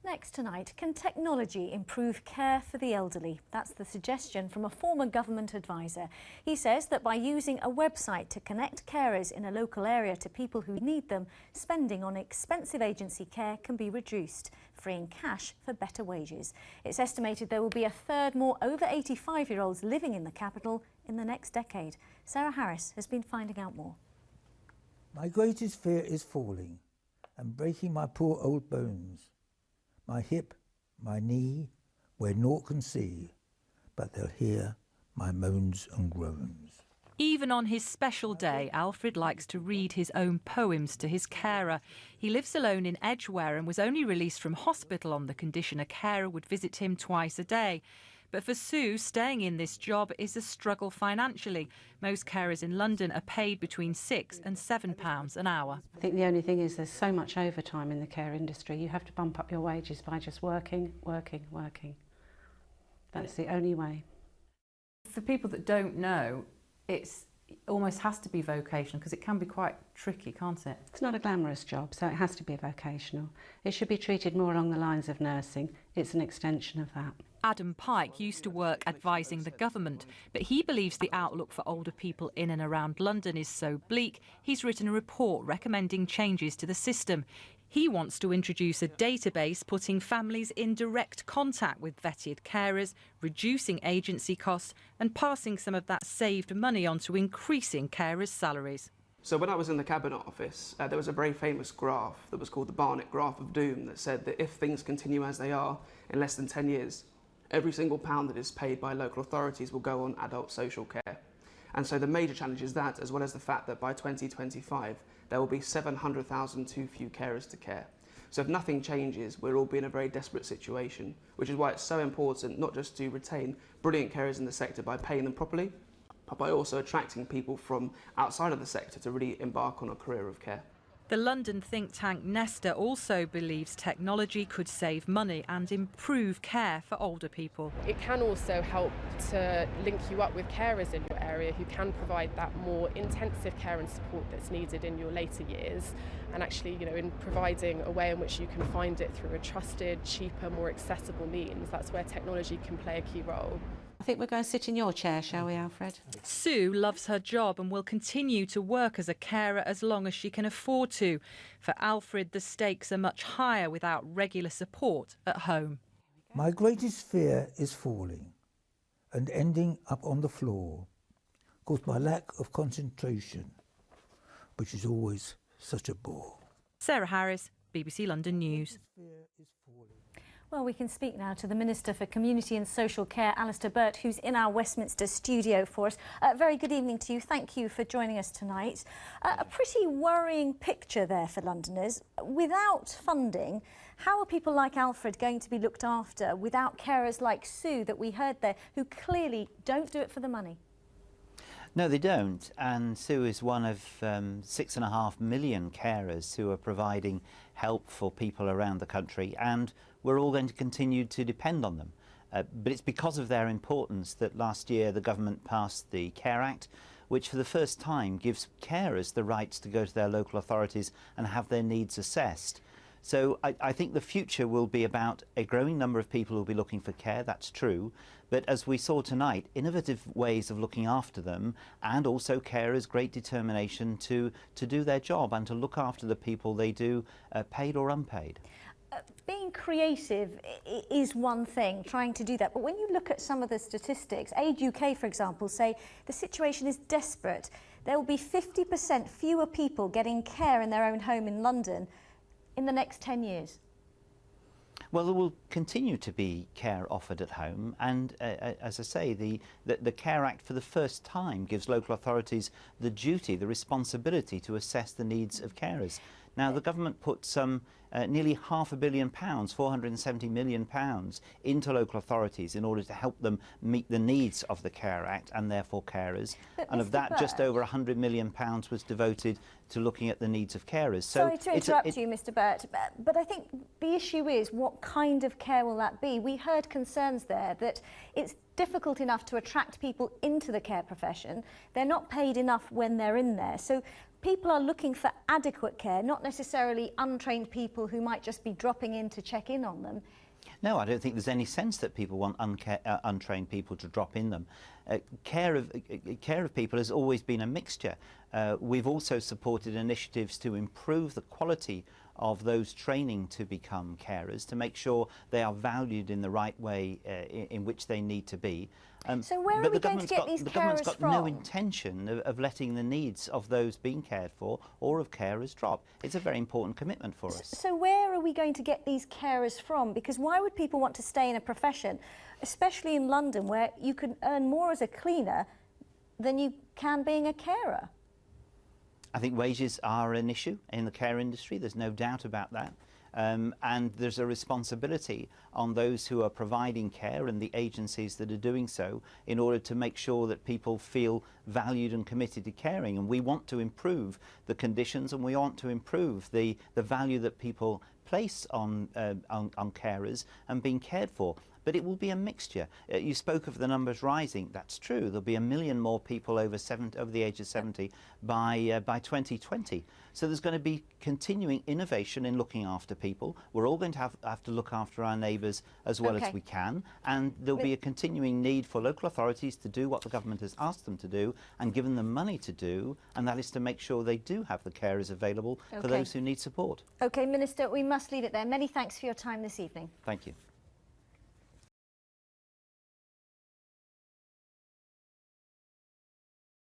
Next tonight, can technology improve care for the elderly? That's the suggestion from a former government advisor. He says that by using a website to connect carers in a local area to people who need them, spending on expensive agency care can be reduced, freeing cash for better wages. It's estimated there will be a third more over 85-year-olds living in the capital in the next decade. Sarah Harris has been finding out more. My greatest fear is falling and breaking my poor old bones. My hip, my knee, where naught can see, but they'll hear my moans and groans. Even on his special day, Alfred likes to read his own poems to his carer. He lives alone in Edgware and was only released from hospital on the condition a carer would visit him twice a day. But for Sue, staying in this job is a struggle financially. Most carers in London are paid between £6 and £7 an hour. I think the only thing is there's so much overtime in the care industry. You have to bump up your wages by just working. That's the only way. For people that don't know, it almost has to be vocational because it can be quite tricky, can't it? It's not a glamorous job, so it has to be vocational. It should be treated more along the lines of nursing. It's an extension of that. Adam Pike used to work advising the government, but he believes the outlook for older people in and around London is so bleak, he's written a report recommending changes to the system. He wants to introduce a database putting families in direct contact with vetted carers, reducing agency costs and passing some of that saved money on to increasing carers' salaries. So when I was in the Cabinet Office, there was a very famous graph that was called the Barnett Graph of Doom that said that if things continue as they are in less than 10 years, every single pound that is paid by local authorities will go on adult social care. And so the major challenge is that, as well as the fact that by 2025, there will be 700,000 too few carers to care. So if nothing changes, we'll all be in a very desperate situation, which is why it's so important not just to retain brilliant carers in the sector by paying them properly, but by also attracting people from outside of the sector to really embark on a career of care. The London think tank Nesta also believes technology could save money and improve care for older people. It can also help to link you up with carers in your area who can provide that more intensive care and support that's needed in your later years, and actually, in providing a way in which you can find it through a trusted, cheaper, more accessible means. That's where technology can play a key role. I think we're going to sit in your chair, shall we, Alfred? Sue loves her job and will continue to work as a carer as long as she can afford to. For Alfred, the stakes are much higher without regular support at home. My greatest fear is falling and ending up on the floor, caused by lack of concentration, which is always such a bore. Sarah Harris, BBC London News. Well, we can speak now to the Minister for Community and Social Care, Alistair Burt, who's in our Westminster studio for us. Very good evening to you. Thank you for joining us tonight. A pretty worrying picture there for Londoners. Without funding, how are people like Alfred going to be looked after without carers like Sue that we heard there, who clearly don't do it for the money? No, they don't, and Sue is one of 6.5 million carers who are providing help for people around the country, and we're all going to continue to depend on them. But it's because of their importance that last year the government passed the Care Act, which for the first time gives carers the rights to go to their local authorities and have their needs assessed. So I think the future will be about a growing number of people who will be looking for care, that's true, but as we saw tonight, innovative ways of looking after them, and also carers' great determination to do their job and to look after the people they do, paid or unpaid. Being creative is one thing, trying to do that, but when you look at some of the statistics, Age UK, for example, say the situation is desperate. There will be 50% fewer people getting care in their own home in London in the next 10 years. Well, there will continue to be care offered at home, and as I say, the Care Act for the first time gives local authorities the duty, the responsibility to assess the needs of carers. Now, the government put some nearly £500 million, £470 million into local authorities in order to help them meet the needs of the Care Act and therefore carers. And of that, just over £100 million was devoted to looking at the needs of carers. So sorry to interrupt you, Mr. Burt, but I think the issue is what kind of care will that be? We heard concerns there that it's difficult enough to attract people into the care profession. They're not paid enough when they're in there. So people are looking for adequate care, not necessarily untrained people who might just be dropping in to check in on them. No, I don't think there's any sense that people want untrained people to drop in them. Care of people has always been a mixture. We've also supported initiatives to improve the quality of those training to become carers, to make sure they are valued in the right way in which they need to be. So where are we going to get these carers from? The government's got no intention of letting the needs of those being cared for or of carers drop. It's a very important commitment for us. So where are we going to get these carers from? Because why would people want to stay in a profession, especially in London, where you can earn more as a cleaner than you can being a carer? I think wages are an issue in the care industry, there's no doubt about that. And there's a responsibility on those who are providing care and the agencies that are doing so in order to make sure that people feel valued and committed to caring. And we want to improve the conditions, and we want to improve the value that people place on carers and being cared for. But it will be a mixture. You spoke of the numbers rising. That's true. There'll be 1 million more people over the age of 70 by 2020. So there's going to be continuing innovation in looking after people. We're all going to have to look after our neighbours as well as we can. And there'll be a continuing need for local authorities to do what the government has asked them to do and given them money to do, and that is to make sure they do have the carers available for those who need support. OK, Minister, we must leave it there. Many thanks for your time this evening. Thank you.